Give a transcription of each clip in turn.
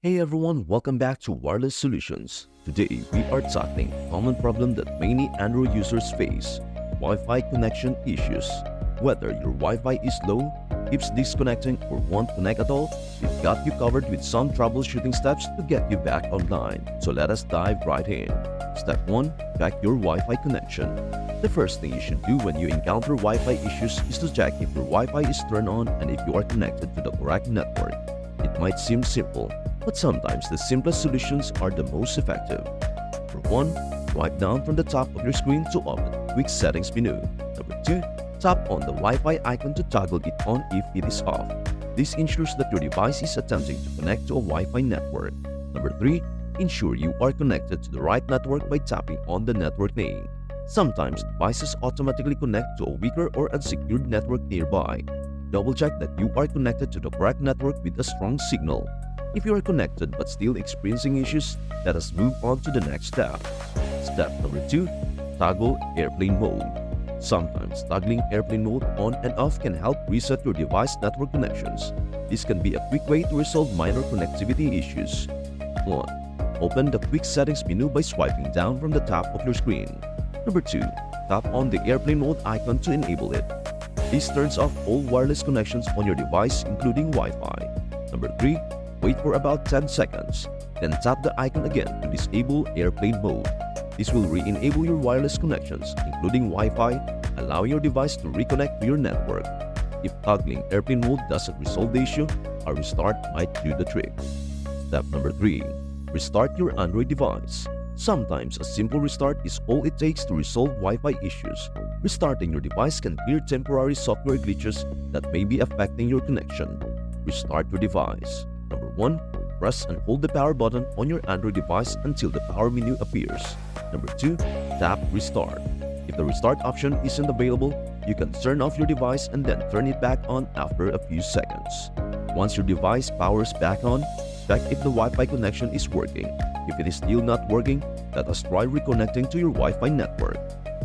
Hey everyone, welcome back to Wireless Solutions. Today we are tackling a common problem that many Android users face: Wi-Fi connection issues. Whether your Wi-Fi is low, keeps disconnecting, or won't connect at all, we've got you covered with some troubleshooting steps to get you back online. So let us dive right in. Step 1. Check your Wi-Fi connection. The first thing you should do when you encounter Wi-Fi issues is to check if your Wi-Fi is turned on and if you are connected to the correct network. It might seem simple, but sometimes the simplest solutions are the most effective. Number 1. Swipe down from the top of your screen to open the Quick Settings menu. Number 2. Tap on the Wi-Fi icon to toggle it on if it is off. This ensures that your device is attempting to connect to a Wi-Fi network. Number 3. Ensure you are connected to the right network by tapping on the network name. Sometimes devices automatically connect to a weaker or unsecured network nearby. Double-check that you are connected to the correct network with a strong signal. If you are connected but still experiencing issues, let us move on to the next step. Step number 2. Toggle airplane mode. Sometimes toggling airplane mode on and off can help reset your device network connections. This can be a quick way to resolve minor connectivity issues. 1. Open the Quick Settings menu by swiping down from the top of your screen. Number 2. Tap on the airplane mode icon to enable it. This turns off all wireless connections on your device, including Wi-Fi. Number 3. Wait for about 10 seconds, then tap the icon again to disable airplane mode. This will re-enable your wireless connections, including Wi-Fi, allowing your device to reconnect to your network. If toggling airplane mode doesn't resolve the issue, a restart might do the trick. Step number 3. Restart your Android device. Sometimes a simple restart is all it takes to resolve Wi-Fi issues. Restarting your device can clear temporary software glitches that may be affecting your connection. Restart your device. Number 1. Press and hold the power button on your Android device until the power menu appears. Number 2. Tap Restart. If the restart option isn't available, you can turn off your device and then turn it back on after a few seconds. Once your device powers back on, check if the Wi-Fi connection is working. If it is still not working, let us try reconnecting to your Wi-Fi network.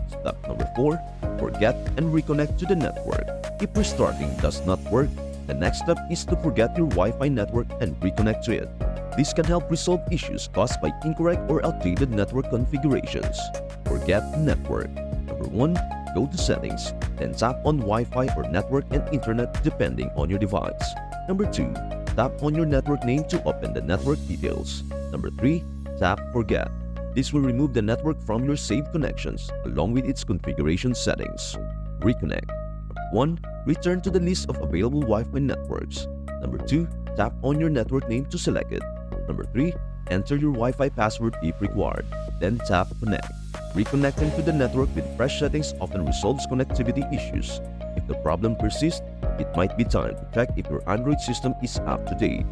Step number 4. Forget and reconnect to the network. If restarting does not work, the next step is to forget your Wi-Fi network and reconnect to it. This can help resolve issues caused by incorrect or outdated network configurations. Forget network. Number 1. Go to Settings, then tap on Wi-Fi or Network and Internet depending on your device. Number 2. Tap on your network name to open the network details. Number 3. Tap Forget. This will remove the network from your saved connections along with its configuration settings. Reconnect. Number 1. Return to the list of available Wi-Fi networks. Number 2. Tap on your network name to select it. Number 3. Enter your Wi-Fi password if required. Then tap Connect. Reconnecting to the network with fresh settings often resolves connectivity issues. If the problem persists, it might be time to check if your Android system is up to date.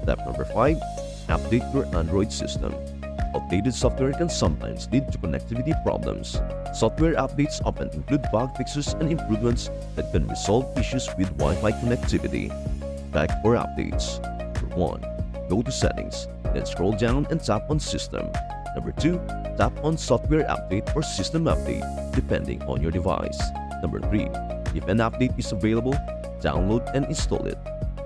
Step number 5. Update your Android system. Outdated software can sometimes lead to connectivity problems. Software updates often include bug fixes and improvements that can resolve issues with Wi-Fi connectivity. Check for updates. Number 1. Go to Settings, then scroll down and tap on System. Number 2. Tap on Software Update or System Update, depending on your device. Number 3. If an update is available, download and install it.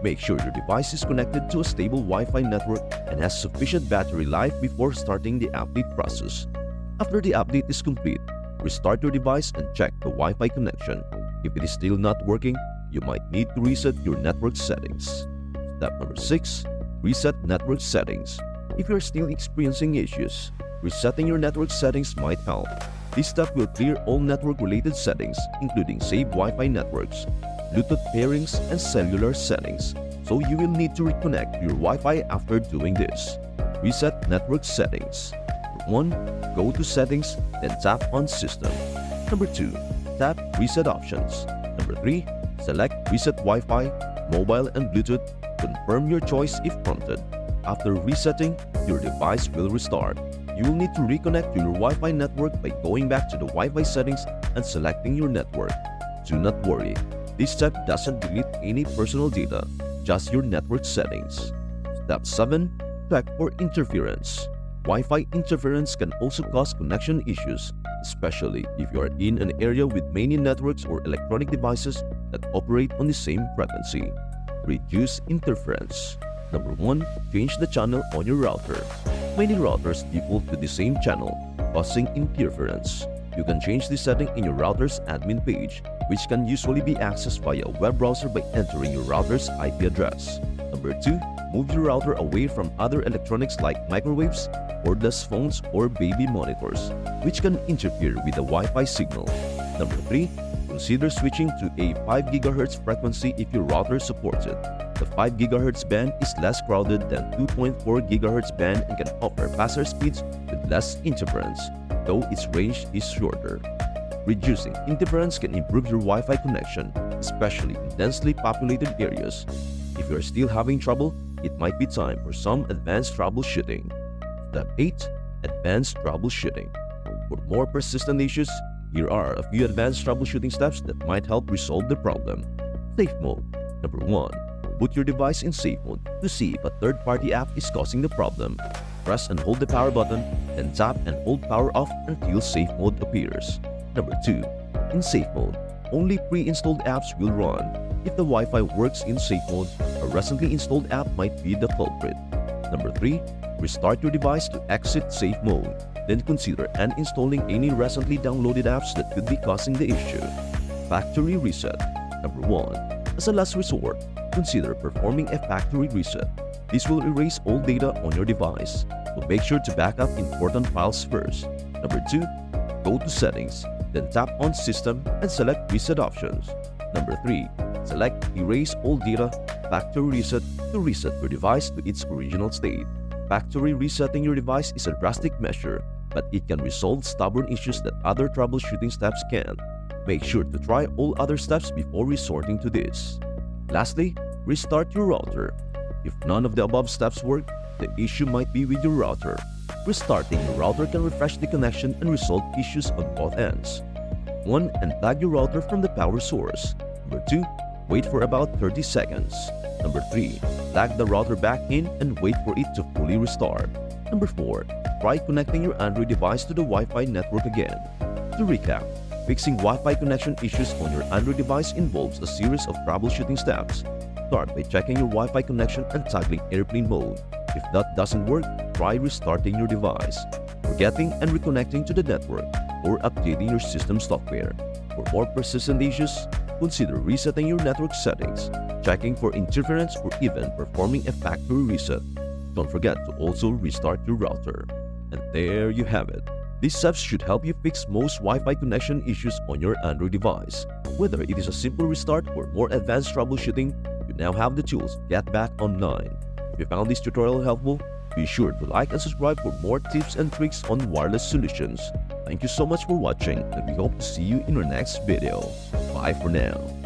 Make sure your device is connected to a stable Wi-Fi network and has sufficient battery life before starting the update process. After the update is complete, restart your device and check the Wi-Fi connection. If it is still not working, you might need to reset your network settings. Step number 6. Reset network settings. If you are still experiencing issues, resetting your network settings might help. This step will clear all network-related settings, including saved Wi-Fi networks, Bluetooth pairings, and cellular settings, so you will need to reconnect to your Wi-Fi after doing this. Reset network settings. Number 1. Go to Settings, then tap on System. Number 2. Tap Reset Options. Number 3. Select Reset Wi-Fi, Mobile, and Bluetooth. Confirm your choice if prompted. After resetting, your device will restart. You will need to reconnect to your Wi-Fi network by going back to the Wi-Fi settings and selecting your network. Do not worry. This step doesn't delete any personal data, just your network settings. Step 7. Check for interference. Wi-Fi interference can also cause connection issues, especially if you are in an area with many networks or electronic devices that operate on the same frequency. Reduce interference. Number 1. Change the channel on your router. Many routers default to the same channel, causing interference. You can change this setting in your router's admin page, which can usually be accessed via a web browser by entering your router's IP address. Number 2. Move your router away from other electronics like microwaves, cordless phones, or baby monitors, which can interfere with the Wi-Fi signal. Number 3. Consider switching to a 5 GHz frequency if your router supports it. The 5 GHz band is less crowded than 2.4 GHz band and can offer faster speeds with less interference, though its range is shorter. Reducing interference can improve your Wi-Fi connection, especially in densely populated areas. If you are still having trouble, it might be time for some advanced troubleshooting. Step 8. Advanced troubleshooting. For more persistent issues, here are a few advanced troubleshooting steps that might help resolve the problem. Safe mode. Number 1. Put your device in safe mode to see if a third-party app is causing the problem. Press and hold the power button, then tap and hold power off until safe mode appears. Number 2. In safe mode, only pre-installed apps will run. If the Wi-Fi works in safe mode, a recently installed app might be the culprit. Number 3. Restart your device to exit safe mode. Then consider uninstalling any recently downloaded apps that could be causing the issue. Factory reset. Number 1. As a last resort, consider performing a factory reset. This will erase all data on your device, so make sure to back up important files first. Number 2. Go to Settings, then tap on System and select Reset Options. Number 3. Select Erase All Data Factory Reset to reset your device to its original state. Factory resetting your device is a drastic measure, but it can resolve stubborn issues that other troubleshooting steps can't. Make sure to try all other steps before resorting to this. Lastly, restart your router. If none of the above steps work, the issue might be with your router. Restarting your router can refresh the connection and resolve issues on both ends. 1. Unplug your router from the power source. Number 2. Wait for about 30 seconds. Number 3. Plug the router back in and wait for it to fully restart. Number 4. Try connecting your Android device to the Wi-Fi network again. To recap, fixing Wi-Fi connection issues on your Android device involves a series of troubleshooting steps. Start by checking your Wi-Fi connection and toggling airplane mode. If that doesn't work, try restarting your device, forgetting and reconnecting to the network, or updating your system software. For more persistent issues, consider resetting your network settings, checking for interference, or even performing a factory reset. Don't forget to also restart your router. And there you have it. These steps should help you fix most Wi-Fi connection issues on your Android device. Whether it is a simple restart or more advanced troubleshooting, you now have the tools to get back online. If you found this tutorial helpful, be sure to like and subscribe for more tips and tricks on wireless solutions. Thank you so much for watching, and we hope to see you in our next video. Bye for now.